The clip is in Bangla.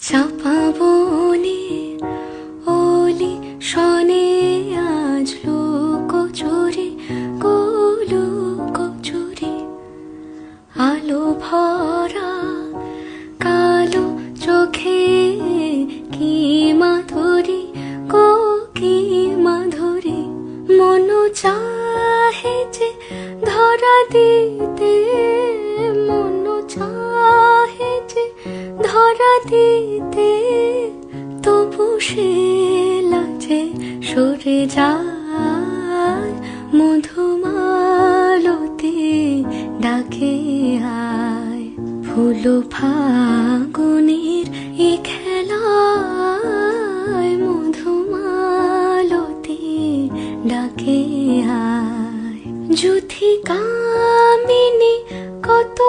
চাপা বনে ওলি শনে আজ লুকোচুরি লুকোচুরি আলো ভরা কালো চোখে কি মাধুরী কি মাধুরী মন চাহে যে ধরা দিতে মন চাহে যে ধরা দিতে তবু সে লাজে সরে যায় মধুমালতি ডাকে আয় ফুল ফাগুনের এ খেলায় মধুমালতি ডাকে আয় যুথি কামিনী কত